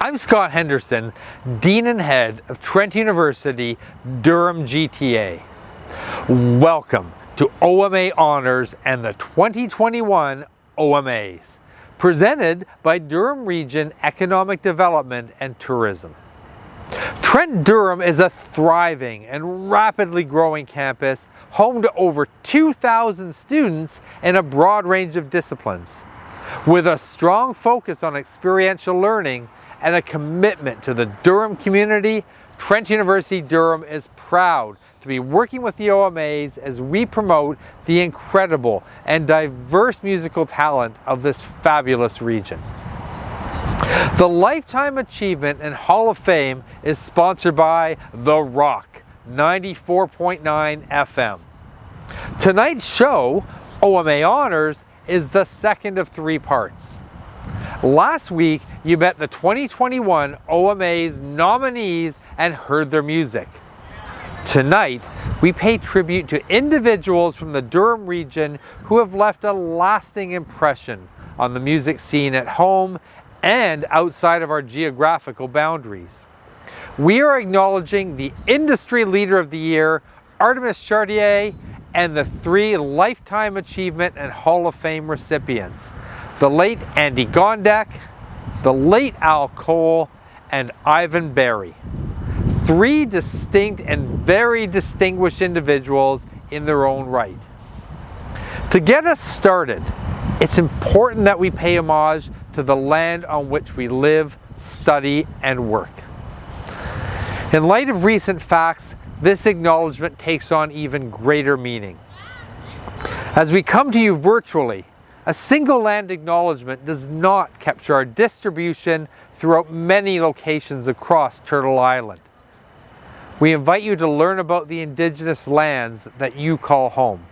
I'm Scott Henderson, Dean and Head of Trent University, Durham GTA. Welcome to OMA Honours and the 2021 OMAs, presented by Durham Region Economic Development and Tourism. Trent Durham is a thriving and rapidly growing campus, home to over 2,000 students in a broad range of disciplines. With a strong focus on experiential learning and a commitment to the Durham community, Trent University Durham is proud to be working with the OMAs as we promote the incredible and diverse musical talent of this fabulous region. The Lifetime Achievement and Hall of Fame is sponsored by The Rock 94.9 FM. Tonight's show, OMA Honours, is the second of 3 parts. Last week, you met the 2021 OMA's nominees and heard their music. Tonight, we pay tribute to individuals from the Durham region who have left a lasting impression on the music scene at home and outside of our geographical boundaries. We are acknowledging the Industry Leader of the Year, Artemis Chartier, and the 3 Lifetime Achievement and Hall of Fame recipients, the late Andy Gondeck, the late Al Cole, and Ivan Berry. 3 distinct and very distinguished individuals in their own right. To get us started, it's important that we pay homage to the land on which we live, study, and work. In light of recent facts, this acknowledgement takes on even greater meaning. As we come to you virtually, a single land acknowledgement does not capture our distribution throughout many locations across Turtle Island. We invite you to learn about the Indigenous lands that you call home.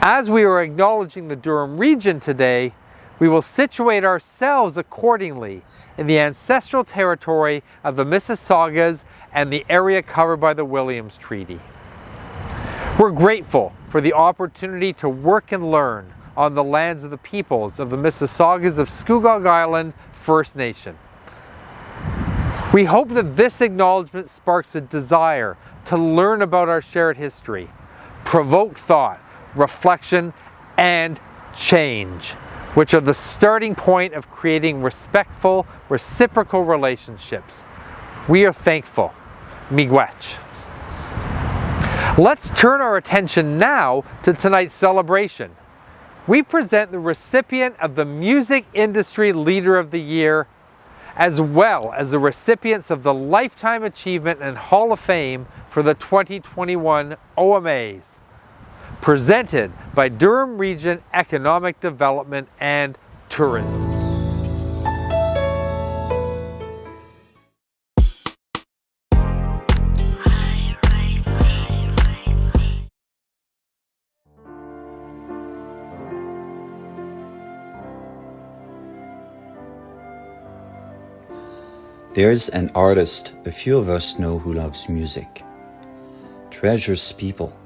As we are acknowledging the Durham region today, we will situate ourselves accordingly in the ancestral territory of the Mississaugas and the area covered by the Williams Treaty. We're grateful for the opportunity to work and learn on the lands of the peoples of the Mississaugas of Scugog Island First Nation. We hope that this acknowledgement sparks a desire to learn about our shared history, provoke thought, reflection, and change, which are the starting point of creating respectful, reciprocal relationships. We are thankful. Miigwech. Let's turn our attention now to tonight's celebration. We present the recipient of the Music Industry Leader of the Year, as well as the recipients of the Lifetime Achievement and Hall of Fame for the 2021 OMAs, presented by Durham Region Economic Development and Tourism. There's an artist a few of us know who loves music, treasures people,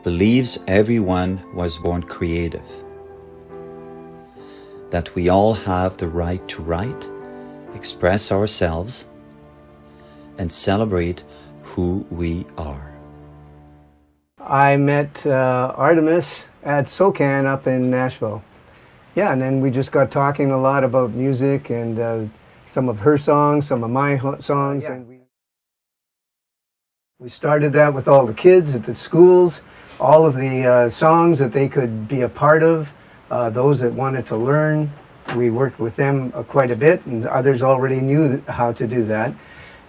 believes everyone was born creative, that we all have the right to write, express ourselves, and celebrate who we are. I met Artemis at SOCAN up in Nashville. Yeah, and then we just got talking a lot about music and some of her songs, some of my songs. Yeah. And we started that with all the kids at the schools, all of the songs that they could be a part of, those that wanted to learn. We worked with them quite a bit, and others already knew how to do that.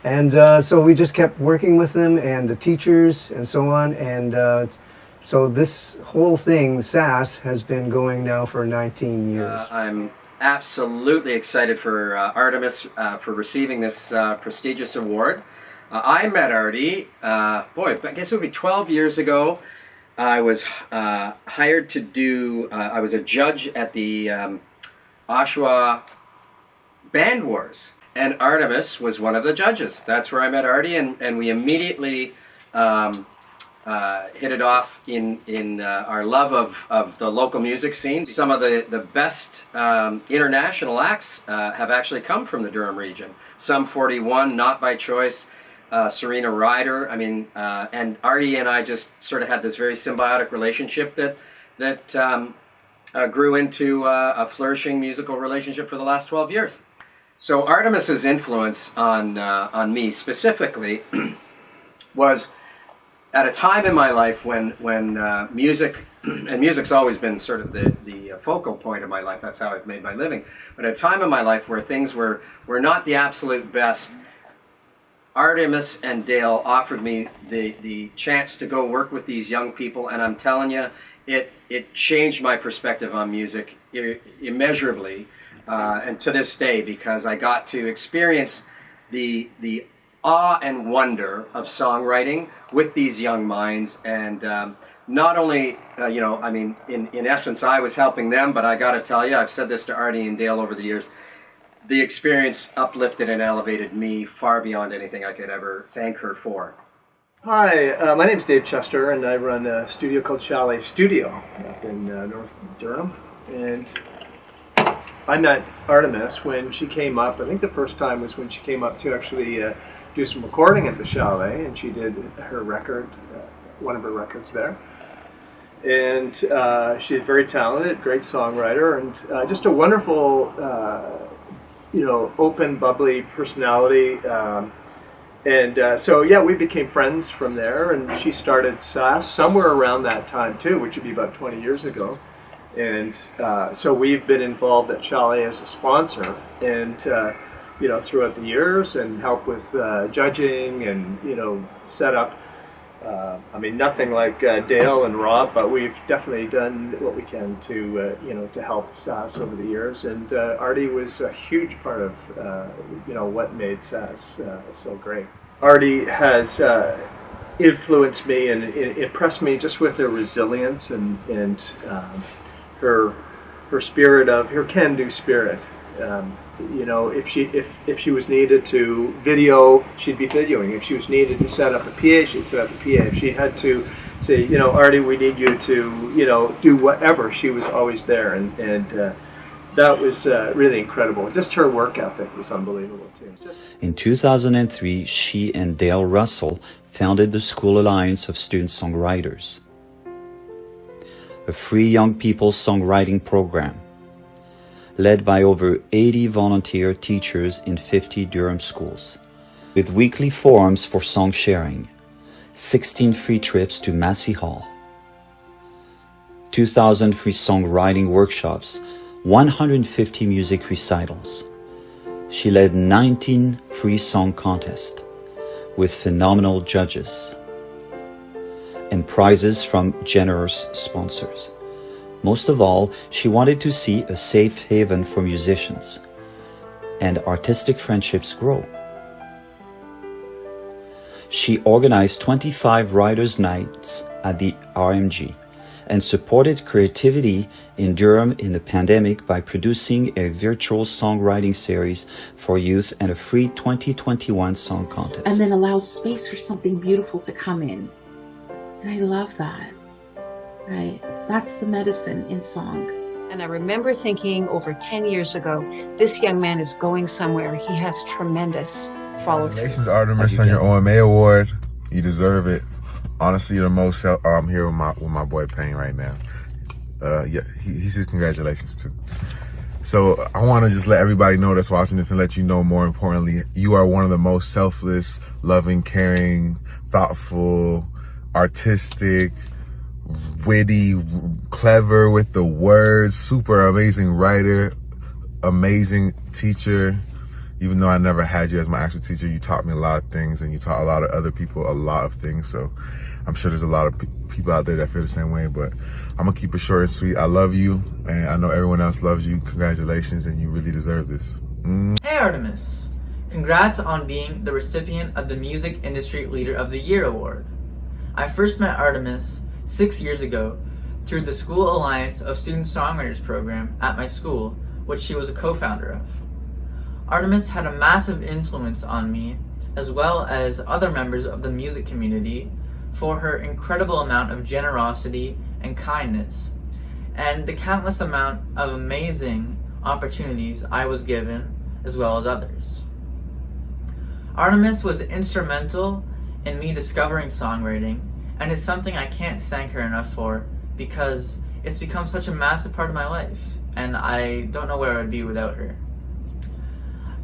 And so we just kept working with them and the teachers and so on. And so this whole thing, SAS, has been going now for 19 years. I'm absolutely excited for Artemis for receiving this prestigious award. I met Artie, I guess it would be 12 years ago. I was hired to do, I was a judge at the Oshawa Band Wars, and Artemis was one of the judges. That's where I met Artie, and we immediately hit it off in our love of the local music scene. Some of the best international acts have actually come from the Durham region. Sum 41, Not by Choice, Serena Ryder. I mean, and Artie and I just sort of had this very symbiotic relationship that grew into a flourishing musical relationship for the last 12 years. So Artemis's influence on me specifically was at a time in my life when music, and music's always been sort of the focal point of my life. That's how I've made my living. But at a time in my life where things were not the absolute best, Artemis and Dale offered me the chance to go work with these young people, and I'm telling you, it changed my perspective on music immeasurably, and to this day, because I got to experience the awe and wonder of songwriting with these young minds. And not only, I mean, in essence, I was helping them, but I got to tell you, I've said this to Artie and Dale over the years, the experience uplifted and elevated me far beyond anything I could ever thank her for. Hi, my name's Dave Chester, and I run a studio called Chalet Studio up in North Durham. And I met Artemis when she came up. I think the first time was when she came up to actually do some recording at the Chalet, and she did her record, one of her records there. And she's very talented, great songwriter, and just a wonderful, open, bubbly personality. So yeah, we became friends from there, and she started SAS somewhere around that time too, which would be about 20 years ago. And so we've been involved at Chalet as a sponsor, and throughout the years, and help with judging and set up. I mean, nothing like Dale and Rob, but we've definitely done what we can to help SAS over the years. And Artie was a huge part of what made SAS so great. Artie has influenced me and impressed me just with her resilience and her spirit of her can-do spirit. If she was needed to video, she'd be videoing. If she was needed to set up a PA, she'd set up a PA. If she had to say, Artie, we need you to, do whatever, she was always there. And that was really incredible. Just her work ethic was unbelievable too. In 2003, she and Dale Russell founded the School Alliance of Student Songwriters, a free young people songwriting program led by over 80 volunteer teachers in 50 Durham schools, with weekly forums for song sharing, 16 free trips to Massey Hall, 2,000 free songwriting workshops, 150 music recitals. She led 19 free song contests with phenomenal judges and prizes from generous sponsors. Most of all, she wanted to see a safe haven for musicians and artistic friendships grow. She organized 25 writers' nights at the RMG and supported creativity in Durham in the pandemic by producing a virtual songwriting series for youth and a free 2021 song contest. And then allows space for something beautiful to come in. And I love that. Right? That's the medicine in song. And I remember thinking over 10 years ago, this young man is going somewhere. He has tremendous follow-through. Congratulations, Artemis, on your OMA award. You deserve it. Honestly, you're the most. I'm here with my boy Payne right now. He says congratulations too. So I want to just let everybody know that's watching this and let you know, more importantly, you are one of the most selfless, loving, caring, thoughtful, artistic, witty, clever with the words, super amazing writer, amazing teacher. Even though I never had you as my actual teacher, you taught me a lot of things, and you taught a lot of other people a lot of things. So I'm sure there's a lot of people out there that feel the same way, but I'm gonna keep it short and sweet. I love you, and I know everyone else loves you. Congratulations, and you really deserve this. Hey Artemis, congrats on being the recipient of the Music Industry Leader of the Year award. I first met Artemis 6 years ago through the School Alliance of Student Songwriters program at my school, which she was a co-founder of. Artemis had a massive influence on me, as well as other members of the music community for her incredible amount of generosity and kindness, and the countless amount of amazing opportunities I was given, as well as others. Artemis was instrumental in me discovering songwriting, and it's something I can't thank her enough for, because it's become such a massive part of my life, and I don't know where I'd be without her.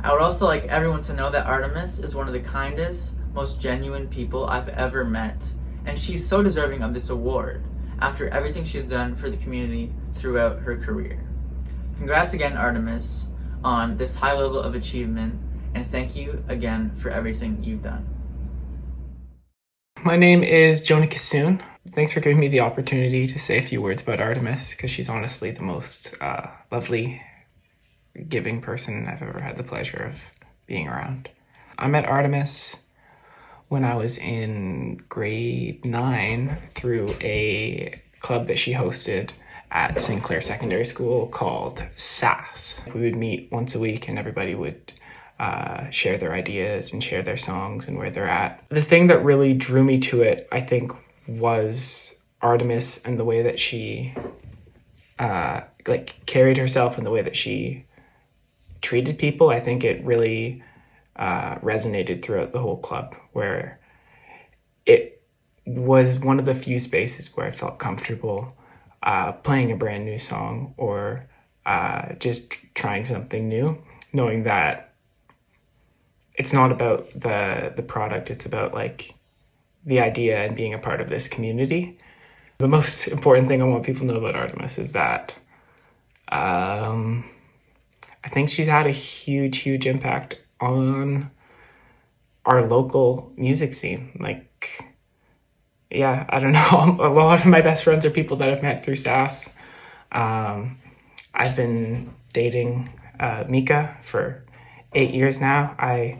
I would also like everyone to know that Artemis is one of the kindest, most genuine people I've ever met, and she's so deserving of this award after everything she's done for the community throughout her career. Congrats again, Artemis, on this high level of achievement, and thank you again for everything you've done. My name is Jonah Kassoon. Thanks for giving me the opportunity to say a few words about Artemis, because she's honestly the most lovely, giving person I've ever had the pleasure of being around. I met Artemis when I was in grade 9 through a club that she hosted at St. Clair Secondary School called SAS. We would meet once a week and everybody would share their ideas and share their songs and where they're at. The thing that really drew me to it, I think, was Artemis and the way that she carried herself and the way that she treated people. I think it really resonated throughout the whole club, where it was one of the few spaces where I felt comfortable playing a brand new song or just trying something new, knowing that it's not about the product, it's about like the idea and being a part of this community. The most important thing I want people to know about Artemis is that I think she's had a huge, huge impact on our local music scene. Like, yeah, I don't know. A lot of my best friends are people that I've met through SAS. I've been dating Mika for 8 years now. I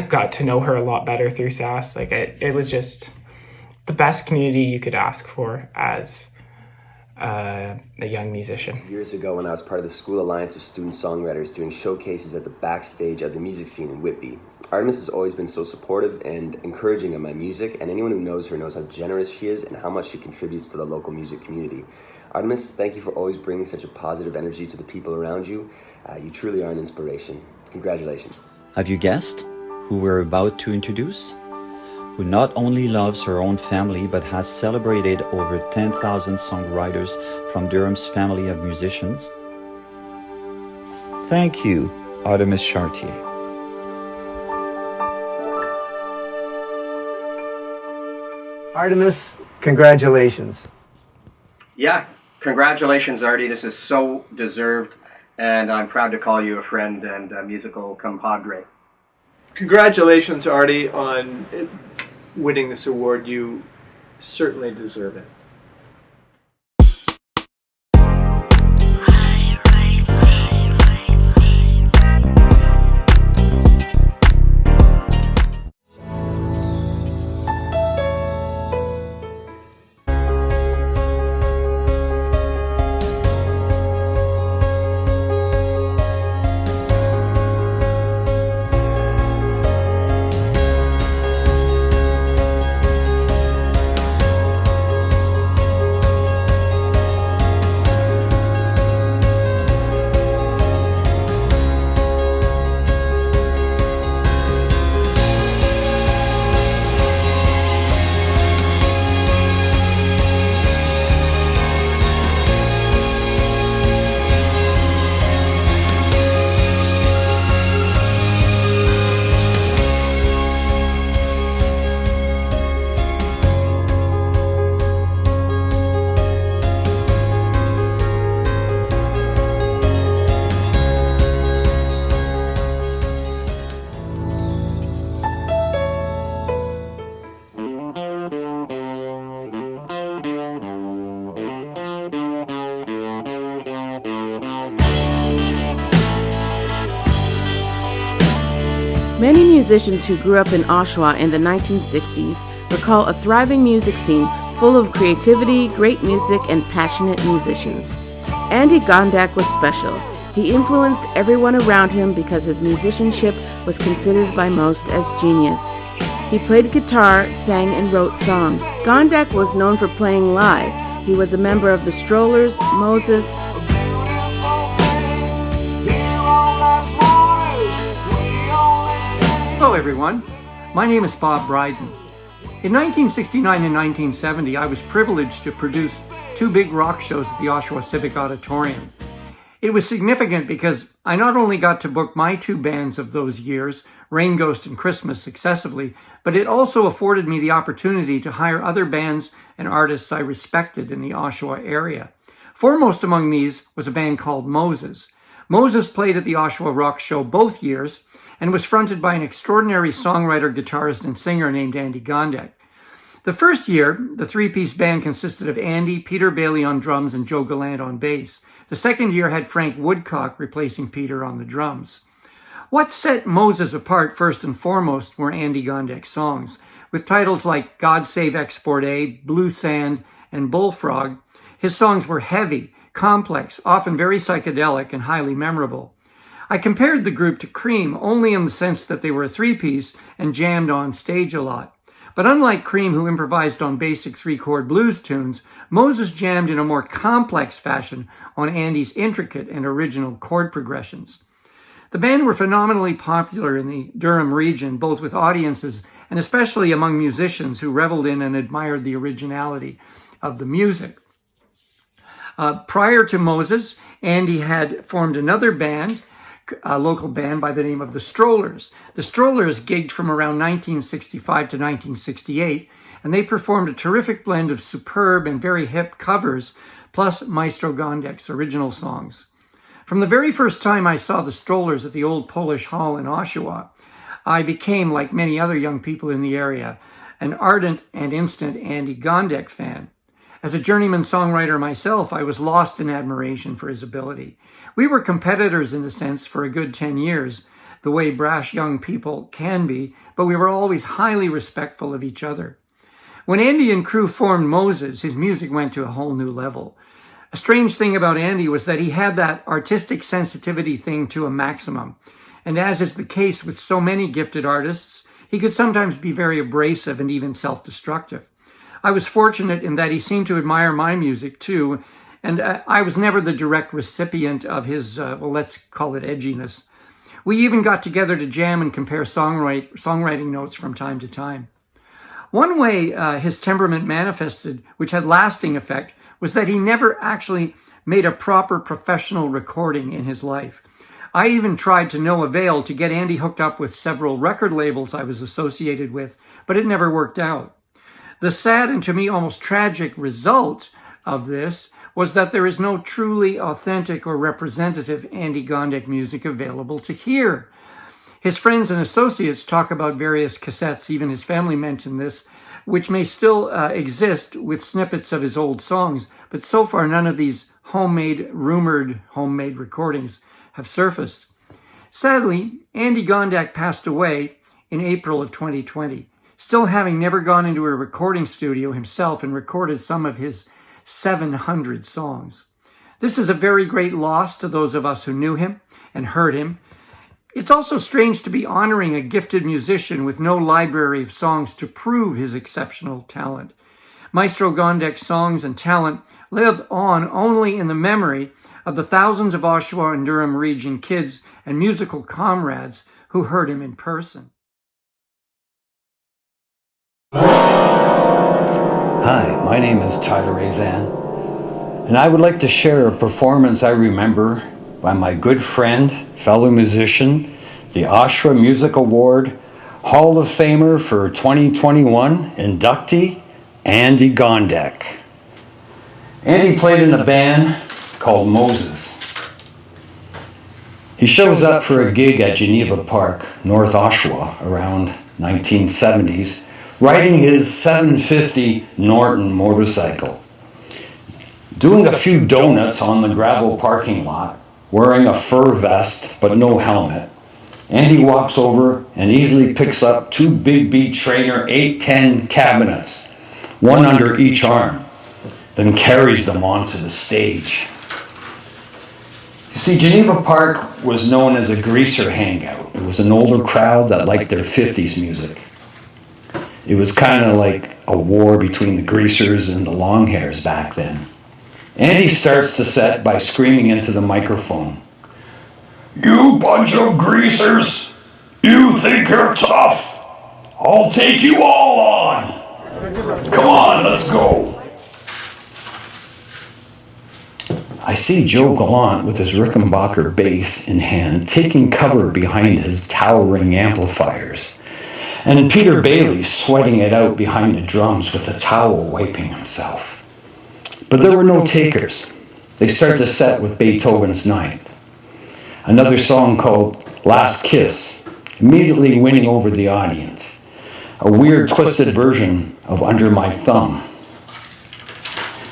got to know her a lot better through SAS. Like, it was just the best community you could ask for as a young musician. Years ago, when I was part of the School Alliance of Student Songwriters doing showcases at the backstage of the music scene in Whitby, Artemis has always been so supportive and encouraging of my music, and anyone who knows her knows how generous she is and how much she contributes to the local music community. Artemis, thank you for always bringing such a positive energy to the people around you. You truly are an inspiration. Congratulations. Have you guessed who we're about to introduce? Who not only loves her own family but has celebrated over 10,000 songwriters from Durham's family of musicians? Thank you, Artemis Chartier. Artemis, congratulations. Yeah, congratulations, Artie. This is so deserved, and I'm proud to call you a friend and a musical compadre. Congratulations, Artie, on winning this award. You certainly deserve it. Many musicians who grew up in Oshawa in the 1960s recall a thriving music scene full of creativity, great music, and passionate musicians. Andy Gondeck was special. He influenced everyone around him because his musicianship was considered by most as genius. He played guitar, sang, and wrote songs. Gondek was known for playing live. He was a member of the Strollers, Moses. Hello everyone, my name is Bob Bryden. In 1969 and 1970, I was privileged to produce two big rock shows at the Oshawa Civic Auditorium. It was significant because I not only got to book my two bands of those years, Rain Ghost and Christmas, successively, but it also afforded me the opportunity to hire other bands and artists I respected in the Oshawa area. Foremost among these was a band called Moses. Moses played at the Oshawa Rock Show both years and was fronted by an extraordinary songwriter, guitarist, and singer named Andy Gondeck. The first year, the three-piece band consisted of Andy, Peter Bailey on drums, and Joe Gallant on bass. The second year had Frank Woodcock replacing Peter on the drums. What set Moses apart first and foremost were Andy Gondeck's songs. With titles like God Save Export Aid, Blue Sand, and Bullfrog, his songs were heavy, complex, often very psychedelic, and highly memorable. I compared the group to Cream only in the sense that they were a three-piece and jammed on stage a lot. But unlike Cream, who improvised on basic three-chord blues tunes, Moses jammed in a more complex fashion on Andy's intricate and original chord progressions. The band were phenomenally popular in the Durham region, both with audiences and especially among musicians who reveled in and admired the originality of the music. Prior to Moses, Andy had formed another band, a local band by the name of the Strollers. The Strollers gigged from around 1965 to 1968, and they performed a terrific blend of superb and very hip covers, plus Maestro Gondek's original songs. From the very first time I saw the Strollers at the Old Polish Hall in Oshawa, I became, like many other young people in the area, an ardent and instant Andy Gondeck fan. As a journeyman songwriter myself, I was lost in admiration for his ability. We were competitors in a sense for a good 10 years, the way brash young people can be, but we were always highly respectful of each other. When Andy and crew formed Moses, his music went to a whole new level. A strange thing about Andy was that he had that artistic sensitivity thing to a maximum. And as is the case with so many gifted artists, he could sometimes be very abrasive and even self-destructive. I was fortunate in that he seemed to admire my music too, and I was never the direct recipient of his, let's call it edginess. We even got together to jam and compare songwriting notes from time to time. One way his temperament manifested, which had lasting effect, was that he never actually made a proper professional recording in his life. I even tried to no avail to get Andy hooked up with several record labels I was associated with, but it never worked out. The sad and to me almost tragic result of this was that there is no truly authentic or representative Andy Gondeck music available to hear. His friends and associates talk about various cassettes, even his family mentioned this, which may still exist with snippets of his old songs, but so far none of these rumored homemade recordings have surfaced. Sadly, Andy Gondeck passed away in April of 2020, still having never gone into a recording studio himself and recorded some of his 700 songs. This is a very great loss to those of us who knew him and heard him. It's also strange to be honoring a gifted musician with no library of songs to prove his exceptional talent. Maestro Gondeck's songs and talent live on only in the memory of the thousands of Oshawa and Durham region kids and musical comrades who heard him in person. Hi, my name is Tyler Azan, and I would like to share a performance I remember by my good friend, fellow musician, the OMA Music Award Hall of Famer for 2021 inductee, Andy Gondeck. Andy played in a band called Moses. He shows up for a gig at Geneva Park, North Oshawa, around 1970s, riding his 750 Norton motorcycle, doing a few donuts on the gravel parking lot, wearing a fur vest but no helmet. Andy walks over and easily picks up two Big B Trainer 810 cabinets, one under each arm, then carries them onto the stage. You see, Geneva Park was known as a greaser hangout. It was an older crowd that liked their 50s music. It was kind of like a war between the greasers and the long hairs back then. Andy starts the set by screaming into the microphone, "You bunch of greasers! You think you're tough? I'll take you all on! Come on, let's go!" I see Joe Gallant with his Rickenbacker bass in hand, taking cover behind his towering amplifiers, and Peter Bailey sweating it out behind the drums with a towel wiping himself. But there were no takers. They start the set with Beethoven's Ninth, another song called Last Kiss, immediately winning over the audience, a weird twisted version of Under My Thumb.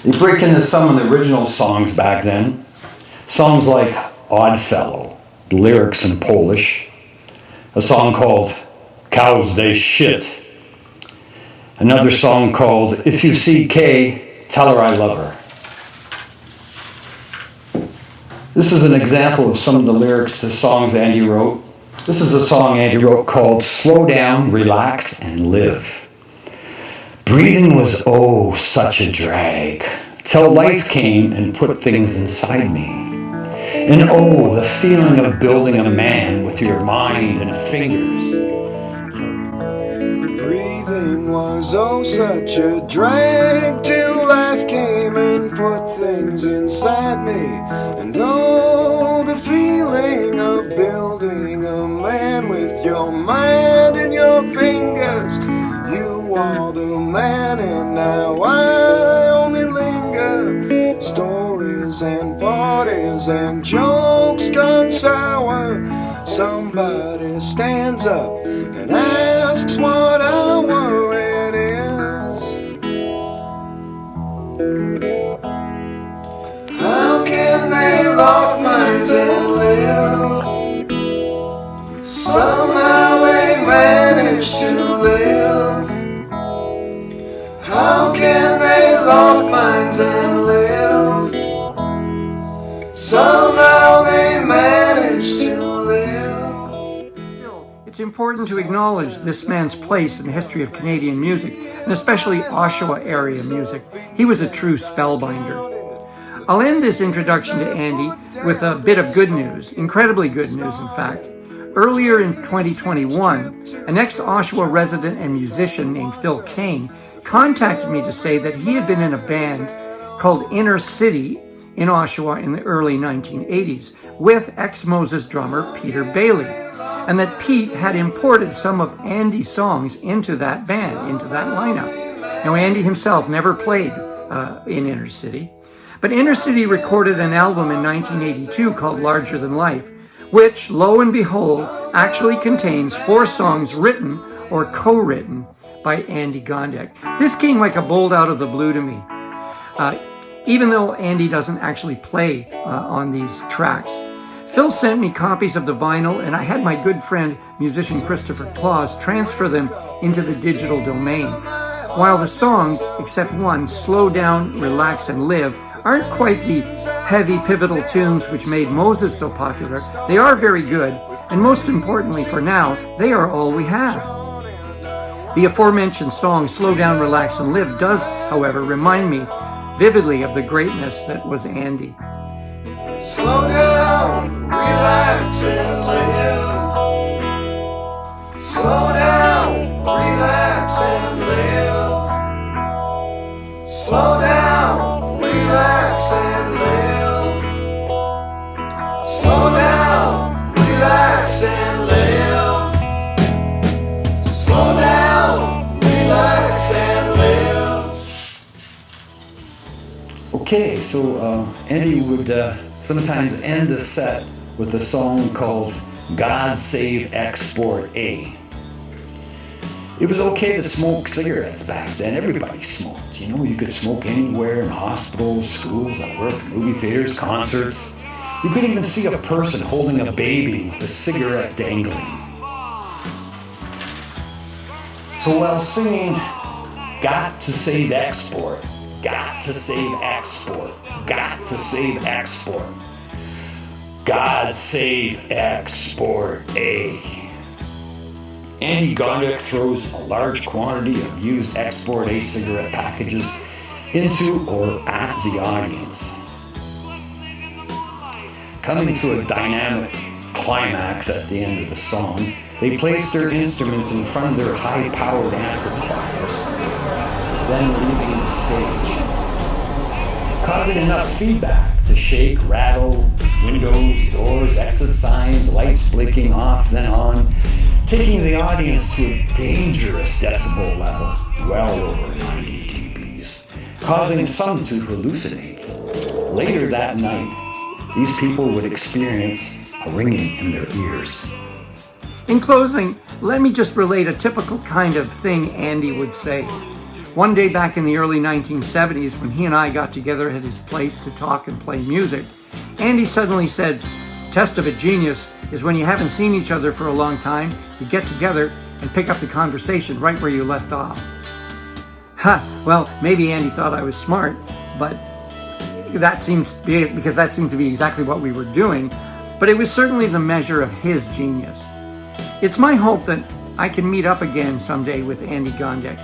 They break into some of the original songs back then. Songs like Oddfellow, the lyrics in Polish. A song called Cows They Shit. Another song called If You See Kay, Tell Her I Love Her. This is an example of some of the lyrics to songs Andy wrote. This is a song Andy wrote called Slow Down, Relax, and Live. Breathing was, oh, such a drag, till life came and put things inside me. And oh, the feeling of building a man with your mind and fingers. Breathing was, oh, such a drag, till life came and put things inside me. And oh, the feeling of building a man with your mind and your fingers. You are the man, and now I only linger. Stories and parties and jokes gone sour. Somebody stands up and asks what hour it is. How can they lock minds and live? Somehow they manage to live. How can they lock minds and live? Somehow they manage to live. Still, it's important to acknowledge this man's place in the history of Canadian music, and especially Oshawa area music. He was a true spellbinder. I'll end this introduction to Andy with a bit of good news, incredibly good news in fact. Earlier in 2021, an ex-Oshawa resident and musician named Phil Kane contacted me to say that he had been in a band called Inner City in Oshawa in the early 1980s with ex-Moses drummer Peter Bailey, and that Pete had imported some of Andy's songs into that band, into that lineup. Now, Andy himself never played in Inner City, but Inner City recorded an album in 1982 called Larger Than Life, which, lo and behold, actually contains 4 songs written or co-written by Andy Gondek. This came like a bolt out of the blue to me. Even though Andy doesn't actually play on these tracks. Phil sent me copies of the vinyl, and I had my good friend, musician Christopher Claus, transfer them into the digital domain. While the songs, except one, Slow Down, Relax, and Live, aren't quite the heavy pivotal tunes which made Moses so popular, they are very good, and most importantly for now, they are all we have. The aforementioned song, Slow Down, Relax, and Live, does, however, remind me vividly of the greatness that was Andy. Slow down, relax, and live. Slow down, relax, and live. Slow down, relax, and live. Slow down, relax, and live. Slow down, relax, and live. Okay, so Andy would sometimes end a set with a song called God Save Export A. It was okay to smoke cigarettes back then. Everybody smoked. You know, you could smoke anywhere in hospitals, schools, at work, movie theaters, concerts. You could even see a person holding a baby with a cigarette dangling. So while singing Got to Save Export, got to save export, got to save export, God save export A. Andy Gondeck throws a large quantity of used export e-cigarette packages into or at the audience. Coming to a dynamic climax at the end of the song, they place their instruments in front of their high-powered amplifiers, then leaving the stage, causing enough feedback to shake, rattle, windows, doors, exit signs, lights blinking off, then on, taking the audience to a dangerous decibel level, well over 90 dBs, causing some to hallucinate. Later that night, these people would experience a ringing in their ears. In closing, let me just relate a typical kind of thing Andy would say. One day back in the early 1970s, when he and I got together at his place to talk and play music, Andy suddenly said, "Test of a genius is when you haven't seen each other for a long time, you get together and pick up the conversation right where you left off." Well, maybe Andy thought I was smart, but that seemed to be exactly what we were doing, but it was certainly the measure of his genius. It's my hope that I can meet up again someday with Andy Gondeck,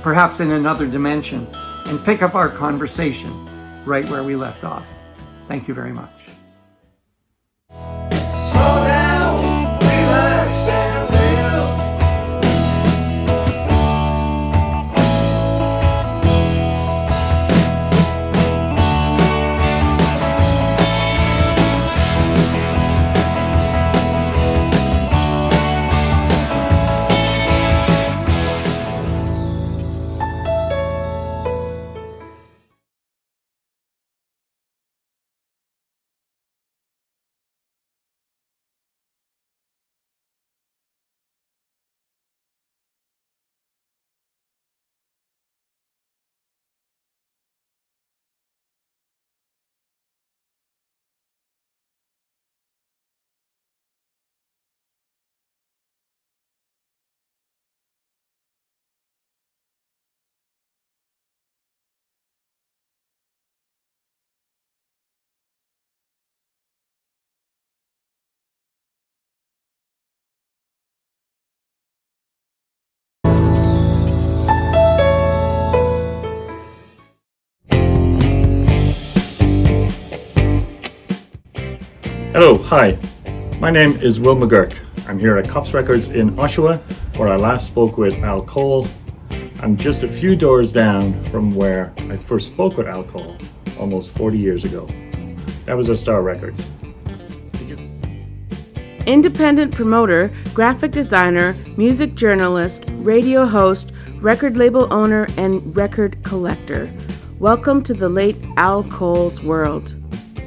perhaps in another dimension, and pick up our conversation right where we left off. Thank you very much. Slow down, relax and live. Hello, hi. My name is Will McGurk. I'm here at Cops Records in Oshawa, where I last spoke with Al Cole. I'm just a few doors down from where I first spoke with Al Cole almost 40 years ago. That was at Star Records. Independent promoter, graphic designer, music journalist, radio host, record label owner, and record collector. Welcome to the late Al Cole's world.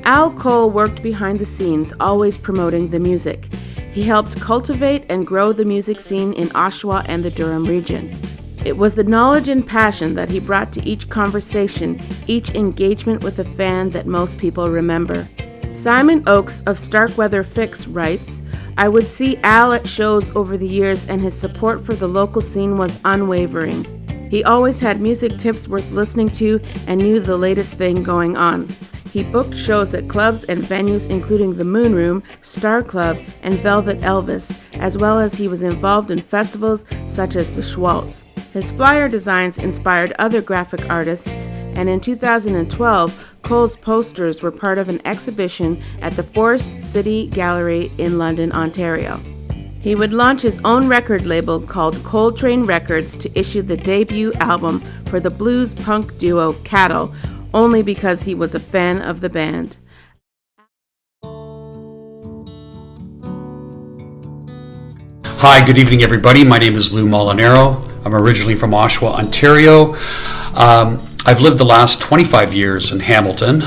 Al Cole worked behind the scenes, always promoting the music. He helped cultivate and grow the music scene in Oshawa and the Durham region. It was the knowledge and passion that he brought to each conversation, each engagement with a fan that most people remember. Simon Oakes of Starkweather Fix writes, "I would see Al at shows over the years and his support for the local scene was unwavering. He always had music tips worth listening to and knew the latest thing going on. He booked shows at clubs and venues including the Moon Room, Star Club, and Velvet Elvis, as well as he was involved in festivals such as the Schwaltz. His flyer designs inspired other graphic artists, and in 2012, Cole's posters were part of an exhibition at the Forest City Gallery in London, Ontario. He would launch his own record label called Coltrane Records to issue the debut album for the blues punk duo Cattle, only because he was a fan of the band. Hi, good evening everybody. My name is Lou Molinaro. I'm originally from Oshawa, Ontario. I've lived the last 25 years in Hamilton.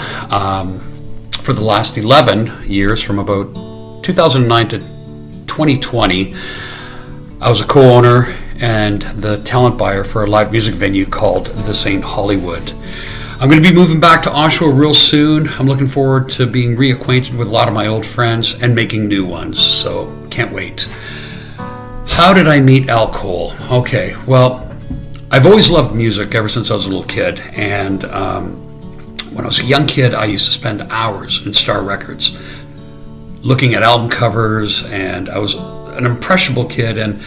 For the last 11 years, from about 2009 to 2020, I was a co-owner and the talent buyer for a live music venue called The St. Hollywood. I'm going to be moving back to Oshawa real soon. I'm looking forward to being reacquainted with a lot of my old friends and making new ones, so can't wait. How did I meet Al Cole? Okay, well, I've always loved music ever since I was a little kid, and when I was a young kid, I used to spend hours in Star Records looking at album covers, and I was an impressionable kid, and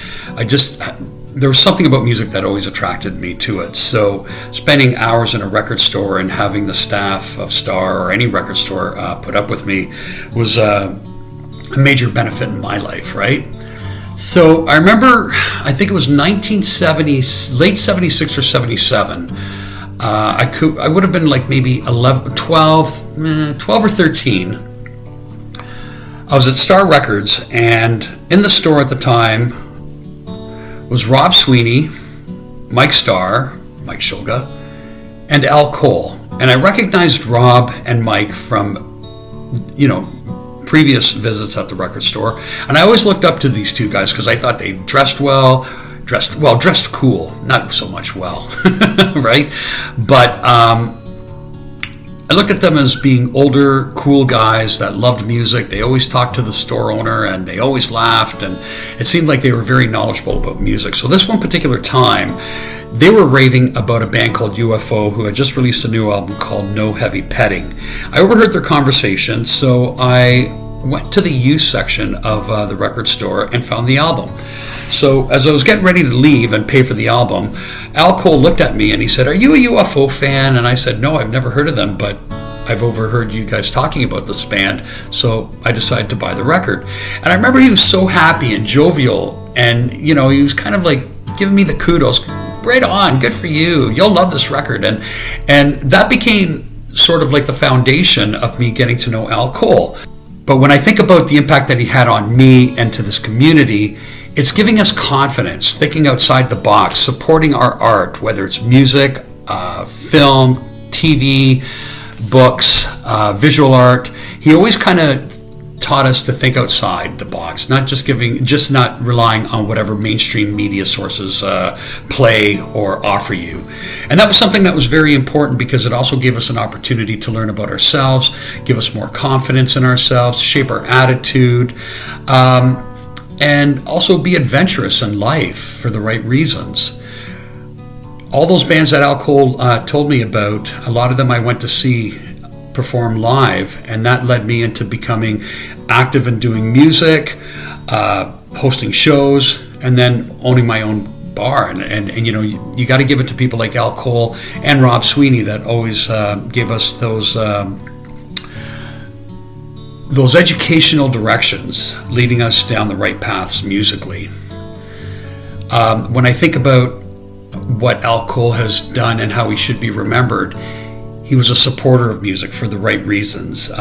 there was something about music that always attracted me to it. So spending hours in a record store and having the staff of Star or any record store put up with me was a major benefit in my life, right? So I remember, I think it was 1970, late 76 or 77. I would have been like maybe 12 or 13. I was at Star Records, and in the store at the time was Rob Sweeney, Mike Starr, Mike Shulga, and Al Cole. And I recognized Rob and Mike from, previous visits at the record store. And I always looked up to these two guys because I thought they dressed cool, not so much well, right? But I looked at them as being older, cool guys that loved music. They always talked to the store owner, and they always laughed, and it seemed like they were very knowledgeable about music. So this one particular time, they were raving about a band called UFO who had just released a new album called No Heavy Petting. I overheard their conversation, so I went to the used section of the record store and found the album. So as I was getting ready to leave and pay for the album, Al Cole looked at me and he said, "Are you a UFO fan?" And I said, "No, I've never heard of them, but I've overheard you guys talking about this band, so I decided to buy the record." And I remember he was so happy and jovial, and he was kind of like giving me the kudos. "Right on, good for you, you'll love this record." And that became sort of like the foundation of me getting to know Al Cole. But when I think about the impact that he had on me and to this community, it's giving us confidence, thinking outside the box, supporting our art, whether it's music, film, TV, books, visual art. He always kind of taught us to think outside the box, just not relying on whatever mainstream media sources play or offer you. And that was something that was very important because it also gave us an opportunity to learn about ourselves, give us more confidence in ourselves, shape our attitude, and also be adventurous in life for the right reasons. All those bands that Al Cole told me about, a lot of them I went to see perform live, and that led me into becoming active in doing music, hosting shows, and then owning my own bar. And you got to give it to people like Al Cole and Rob Sweeney that always gave us those educational directions, leading us down the right paths musically. When I think about what Al Cole has done and how he should be remembered, he was a supporter of music for the right reasons.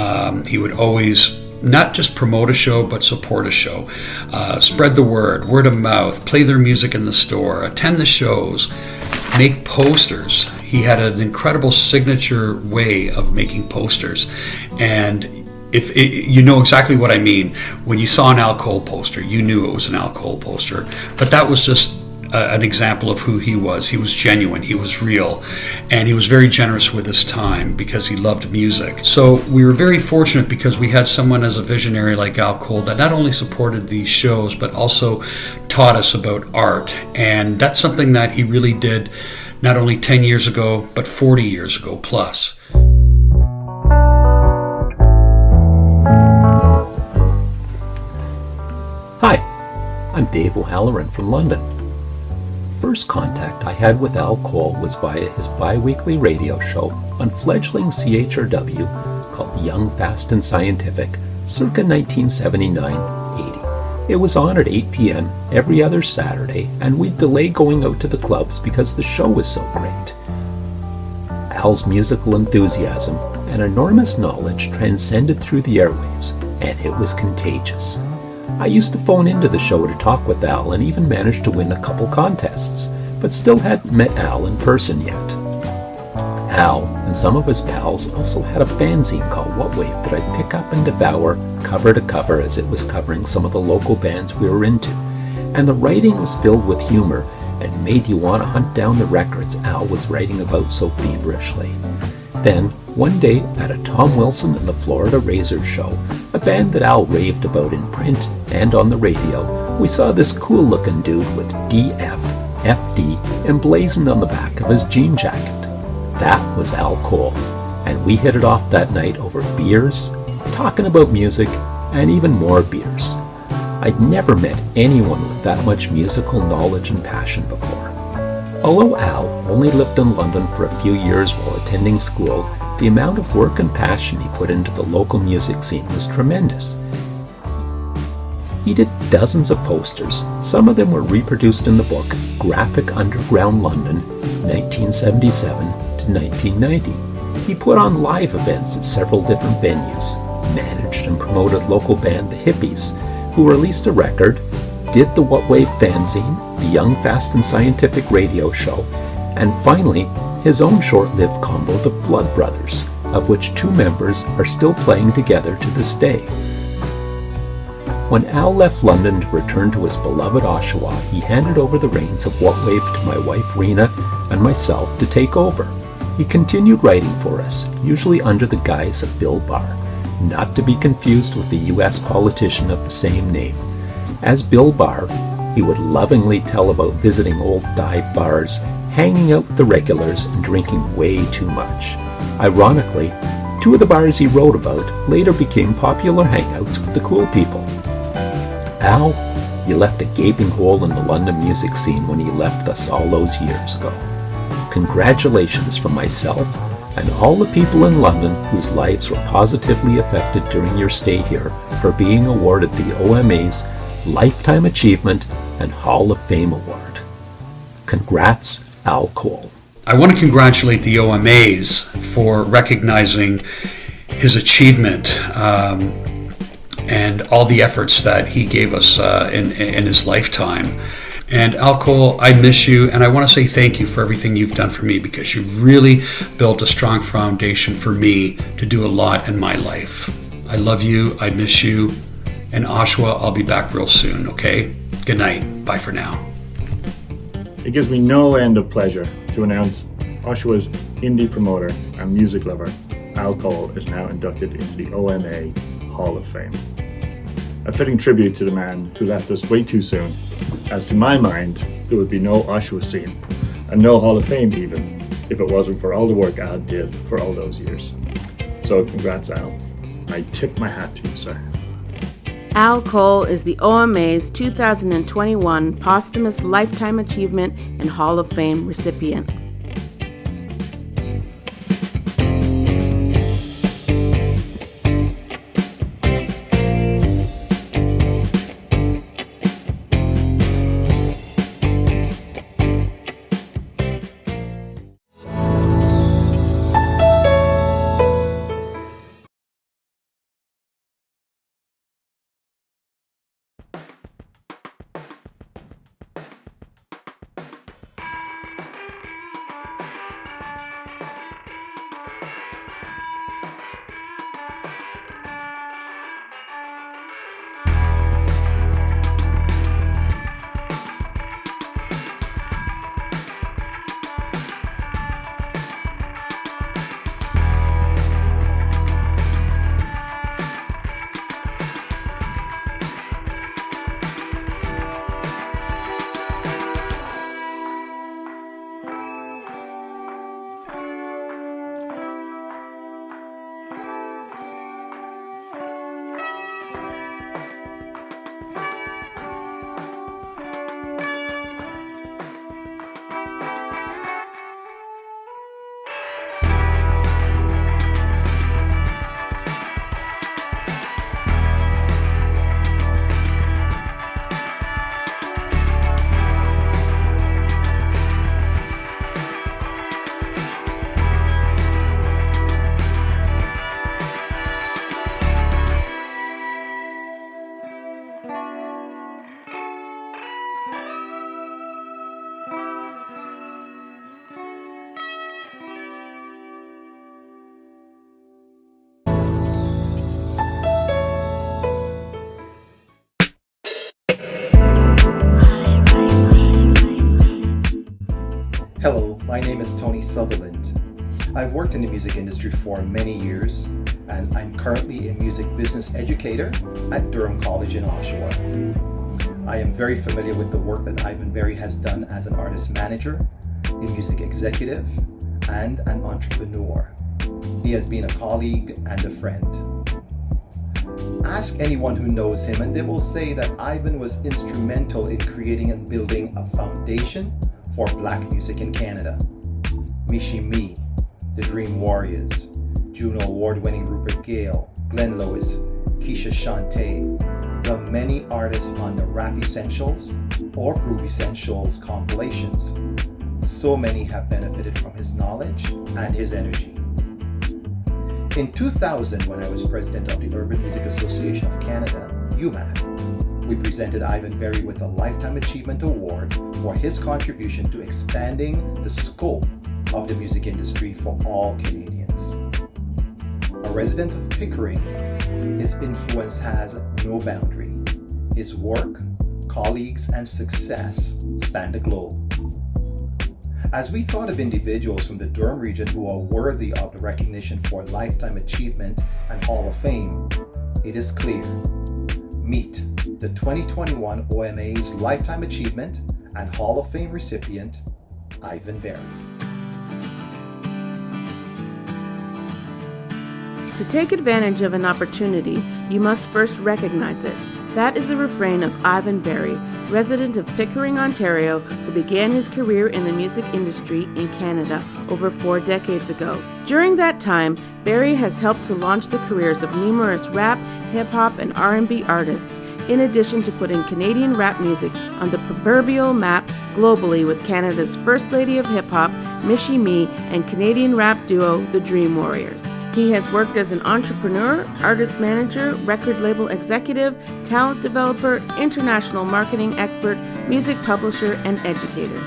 He would always not just promote a show, but support a show. Spread the word of mouth, play their music in the store, attend the shows, make posters. He had an incredible signature way of making posters. And you know exactly what I mean. When you saw an Al Cole poster, you knew it was an Al Cole poster. But that was just an example of who he was. He was genuine, he was real, and he was very generous with his time because he loved music. So we were very fortunate because we had someone as a visionary like Al Cole that not only supported these shows, but also taught us about art. And that's something that he really did not only 10 years ago, but 40 years ago plus. Hi, I'm Dave O'Halloran from London. First contact I had with Al Cole was via his bi-weekly radio show on fledgling CHRW called Young, Fast and Scientific, circa 1979-80. It was on at 8 p.m. every other Saturday, and we'd delay going out to the clubs because the show was so great. Al's musical enthusiasm and enormous knowledge transcended through the airwaves, and it was contagious. I used to phone into the show to talk with Al and even managed to win a couple contests, but still hadn't met Al in person yet. Al and some of his pals also had a fanzine called What Wave that I'd pick up and devour cover to cover as it was covering some of the local bands we were into, and the writing was filled with humor and made you want to hunt down the records Al was writing about so feverishly. Then, one day at a Tom Wilson and the Florida Razors show, a band that Al raved about in print and on the radio, we saw this cool-looking dude with DFFD emblazoned on the back of his jean jacket. That was Al Cole, and we hit it off that night over beers, talking about music, and even more beers. I'd never met anyone with that much musical knowledge and passion before. Although Al only lived in London for a few years while attending school, the amount of work and passion he put into the local music scene was tremendous. He did dozens of posters. Some of them were reproduced in the book Graphic Underground London, 1977 to 1990. He put on live events at several different venues, managed and promoted local band The Hippies, who released a record, did the What Wave fanzine, the Young, Fast and Scientific radio show, and finally, his own short-lived combo, the Blood Brothers, of which 2 members are still playing together to this day. When Al left London to return to his beloved Oshawa, he handed over the reins of What Wave to my wife Rena and myself to take over. He continued writing for us, usually under the guise of Bill Barr, not to be confused with the US politician of the same name. As Bill Barr, he would lovingly tell about visiting old dive bars, hanging out with the regulars, and drinking way too much. Ironically, 2 of the bars he wrote about later became popular hangouts with the cool people. Al, you left a gaping hole in the London music scene when you left us all those years ago. Congratulations from myself and all the people in London whose lives were positively affected during your stay here for being awarded the OMA's Lifetime Achievement and Hall of Fame Award. Congrats, Al Cole. I want to congratulate the OMAs for recognizing his achievement and all the efforts that he gave us in his lifetime. And Al Cole, I miss you, and I want to say thank you for everything you've done for me, because you've really built a strong foundation for me to do a lot in my life. I love you, I miss you, and Oshawa, I'll be back real soon, okay? Good night, bye for now. It gives me no end of pleasure to announce Oshawa's indie promoter and music lover, Al Cole, is now inducted into the OMA Hall of Fame. A fitting tribute to the man who left us way too soon, as to my mind, there would be no Oshawa scene, and no Hall of Fame even, if it wasn't for all the work Al did for all those years. So congrats, Al. I tip my hat to you, sir. Al Cole is the OMA's 2021 Posthumous Lifetime Achievement and Hall of Fame recipient. Hello, my name is Tony Sutherland. I've worked in the music industry for many years, and I'm currently a music business educator at Durham College in Oshawa. I am very familiar with the work that Ivan Berry has done as an artist manager, a music executive, and an entrepreneur. He has been a colleague and a friend. Ask anyone who knows him and they will say that Ivan was instrumental in creating and building a foundation for black music in Canada. Mishi Me, The Dream Warriors, Juno Award-winning Rupert Gale, Glenn Lewis, Keisha Shante, the many artists on the Rap Essentials or Groove Essentials compilations. So many have benefited from his knowledge and his energy. In 2000, when I was president of the Urban Music Association of Canada, UMAC, we presented Ivan Berry with a Lifetime Achievement Award for his contribution to expanding the scope of the music industry for all Canadians. A resident of Pickering, his influence has no boundary. His work, colleagues, and success span the globe. As we thought of individuals from the Durham region who are worthy of the recognition for Lifetime Achievement and Hall of Fame, it is clear. Meet the 2021 OMA's Lifetime Achievement and Hall of Fame recipient, Ivan Berry. To take advantage of an opportunity, you must first recognize it. That is the refrain of Ivan Berry, resident of Pickering, Ontario, who began his career in the music industry in Canada over 4 decades ago. During that time, Berry has helped to launch the careers of numerous rap, hip-hop, and R&B artists, in addition to putting Canadian rap music on the proverbial map globally with Canada's First Lady of Hip-Hop, Mishi Me, and Canadian rap duo, The Dream Warriors. He has worked as an entrepreneur, artist manager, record label executive, talent developer, international marketing expert, music publisher, and educator.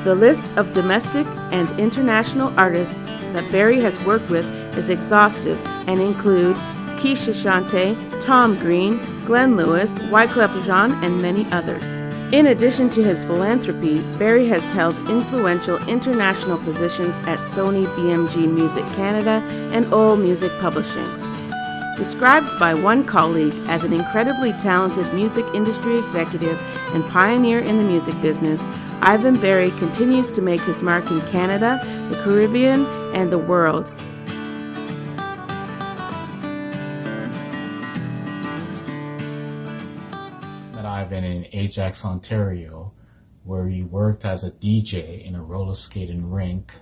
The list of domestic and international artists that Berry has worked with is exhaustive and include Keisha Shante, Tom Green, Glenn Lewis, Wyclef Jean, and many others. In addition to his philanthropy, Berry has held influential international positions at Sony BMG Music Canada and OMA Music Publishing. Described by one colleague as an incredibly talented music industry executive and pioneer in the music business, Ivan Berry continues to make his mark in Canada, the Caribbean, and the world. Ivan in Ajax, Ontario, where he worked as a DJ in a roller skating rink.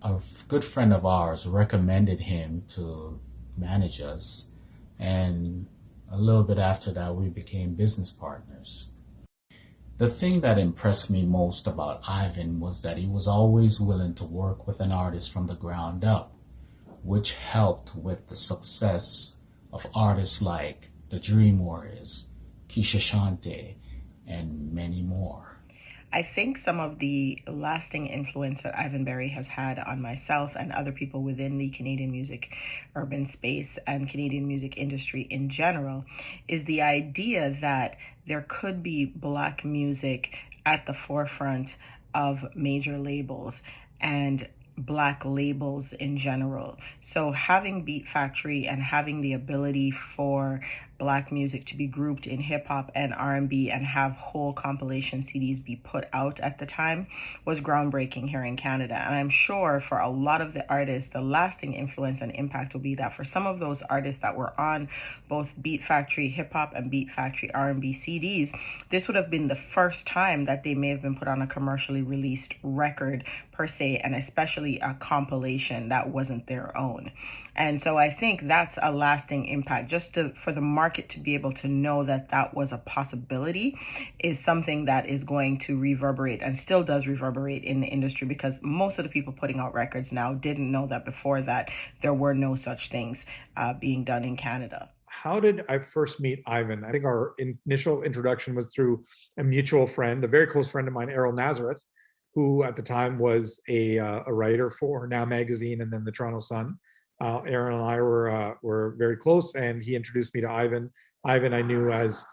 A good friend of ours recommended him to manage us, and a little bit after that we became business partners. The thing that impressed me most about Ivan was that he was always willing to work with an artist from the ground up, which helped with the success of artists like the Dream Warriors, Keisha Shante, and many more. I think some of the lasting influence that Ivan Berry has had on myself and other people within the Canadian music urban space and Canadian music industry in general is the idea that there could be Black music at the forefront of major labels and Black labels in general. So having Beat Factory and having the ability for Black music to be grouped in hip hop and R&B and have whole compilation CDs be put out at the time was groundbreaking here in Canada. And I'm sure for a lot of the artists, the lasting influence and impact will be that for some of those artists that were on both Beat Factory hip hop and Beat Factory R&B CDs, this would have been the first time that they may have been put on a commercially released record per se, and especially a compilation that wasn't their own. And so I think that's a lasting impact. Just for the market to be able to know that that was a possibility is something that is going to reverberate and still does reverberate in the industry, because most of the people putting out records now didn't know that before that there were no such things being done in Canada. How did I first meet Ivan? I think our initial introduction was through a mutual friend, a very close friend of mine, Errol Nazareth, who at the time was a writer for Now Magazine and then the Toronto Sun. Aaron and I were very close, and he introduced me to Ivan. Ivan I knew as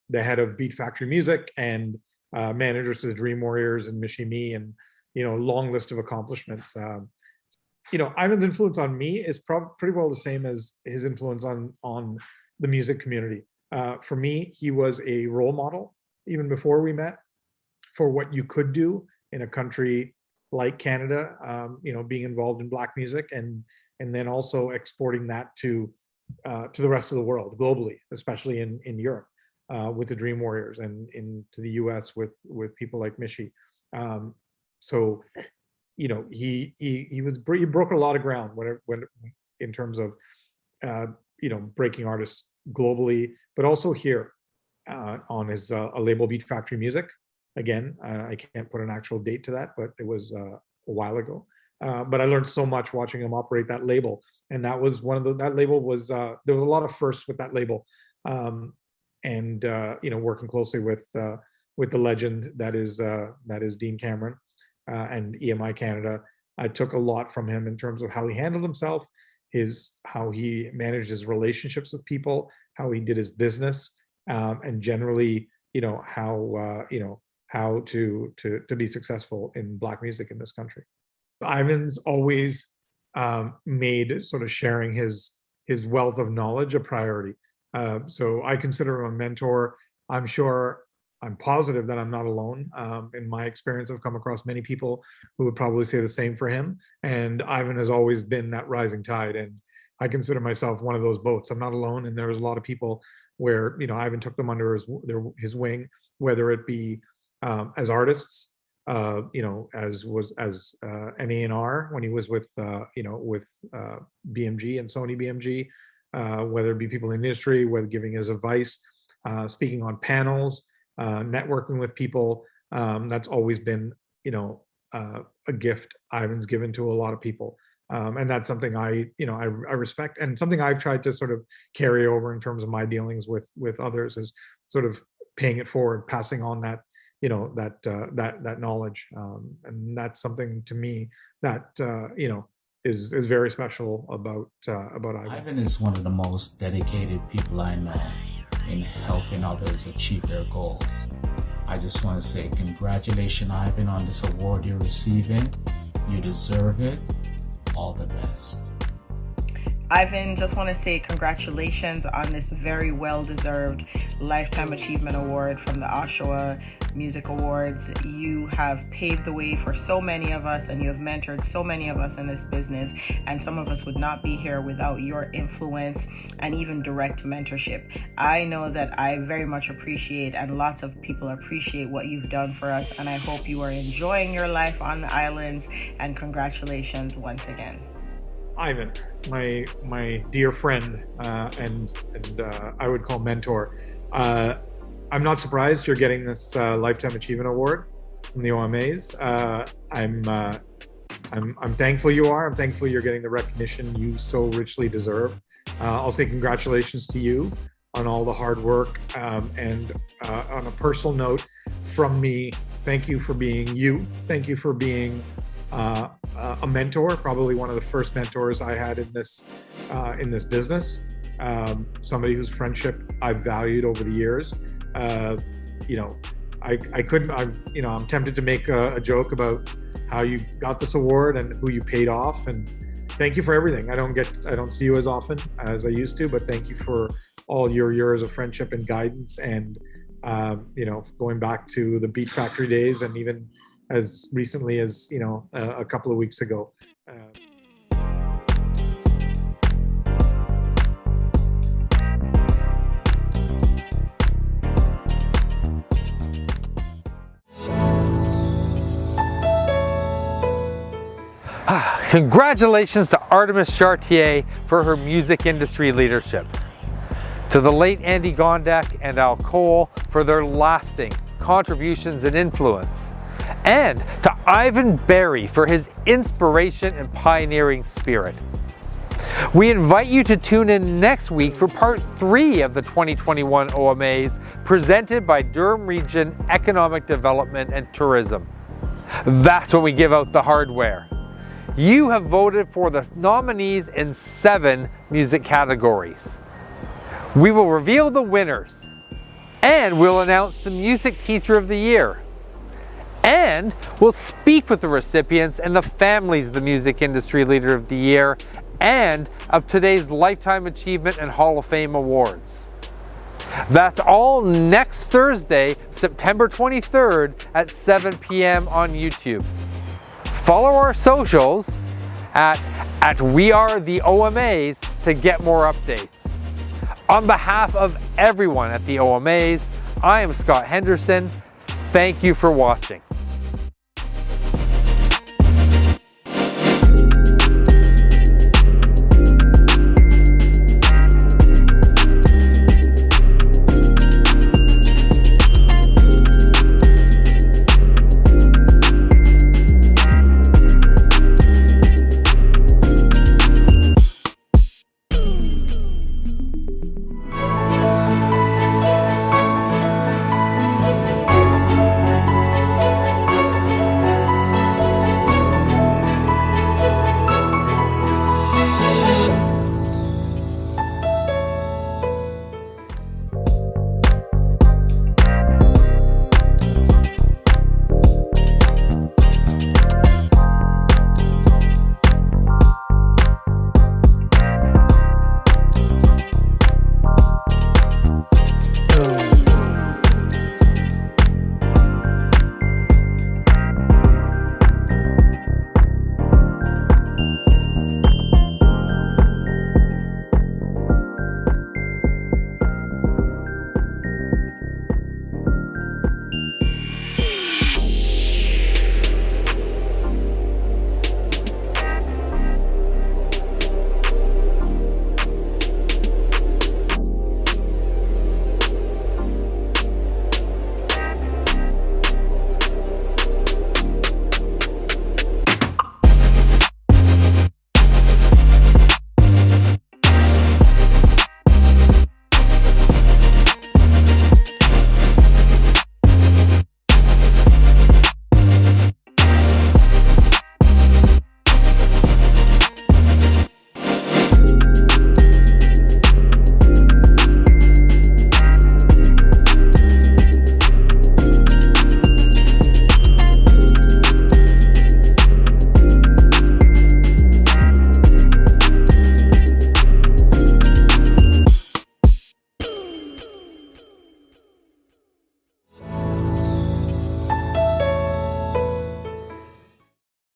the head of Beat Factory Music and managers to the Dream Warriors and Mishi Me, and long list of accomplishments. Ivan's influence on me is pretty well the same as his influence on the music community. For me, he was a role model even before we met for what you could do in a country like Canada, being involved in Black music and then also exporting that to to the rest of the world globally, especially in Europe with the Dream Warriors, and into the US with people like Mishi. So, you know, he broke a lot of ground when in terms of you know, breaking artists globally, but also here on his a label, Beat Factory Music. Again, I can't put an actual date to that, but it was a while ago. But I learned so much watching him operate that label, and that was one of that label was there was a lot of firsts with that label, and you know, working closely with the legend that is Dean Cameron and EMI Canada. I took a lot from him in terms of how he handled himself, how he managed his relationships with people, how he did his business, and generally, you know, how to be successful in Black music in this country. Ivan's always made sort of sharing his wealth of knowledge a priority. So I consider him a mentor. I'm positive that I'm not alone. In my experience, I've come across many people who would probably say the same for him. And Ivan has always been that rising tide. And I consider myself one of those boats. I'm not alone. And there was a lot of people where, you know, Ivan took them under his wing, whether it be as artists, you know, as an A&R when he was with, you know, with BMG and Sony BMG, whether it be people in the industry, whether giving his advice, speaking on panels, networking with people. That's always been, you know, a gift Ivan's given to a lot of people. And that's something I respect, and something I've tried to sort of carry over in terms of my dealings with others, is sort of paying it forward, passing on that, you know, that knowledge. And that's something to me that, you know, is very special about Ivan. Ivan is one of the most dedicated people I know in helping others achieve their goals. I just want to say congratulations, Ivan, on this award you're receiving. You deserve it. All the best. Ivan, just want to say congratulations on this very well-deserved Lifetime Achievement Award from the Oshawa Music Awards. You have paved the way for so many of us, and you have mentored so many of us in this business, and some of us would not be here without your influence and even direct mentorship. I know that I very much appreciate, and lots of people appreciate, what you've done for us, and I hope you are enjoying your life on the islands, and congratulations once again. Ivan, my dear friend, and I would call mentor. I'm not surprised you're getting this Lifetime Achievement Award from the OMAs. I'm thankful you are. I'm thankful you're getting the recognition you so richly deserve. I'll say congratulations to you on all the hard work. And on a personal note, from me, thank you for being you. Thank you for being a mentor, probably one of the first mentors I had in this business. Somebody whose friendship I've valued over the years. You know, I'm tempted to make a joke about how you got this award and who you paid off, and thank you for everything. I don't see you as often as I used to, but thank you for all your years of friendship and guidance, and you know, going back to the Beat Factory days, and even as recently as, you know, a couple of weeks ago. Congratulations to Artemis Chartier for her music industry leadership. To the late Andy Gondek and Al Cole for their lasting contributions and influence. And to Ivan Berry for his inspiration and pioneering spirit. We invite you to tune in next week for part 3 of the 2021 OMAs, presented by Durham Region Economic Development and Tourism. That's when we give out the hardware. You have voted for the nominees in 7 music categories. We will reveal the winners, and we'll announce the Music Teacher of the Year. And we'll speak with the recipients and the families of the Music Industry Leader of the Year and of today's Lifetime Achievement and Hall of Fame Awards. That's all next Thursday, September 23rd at 7 p.m. on YouTube. Follow our socials at We Are the OMAs to get more updates. On behalf of everyone at the OMAs, I am Scott Henderson. Thank you for watching.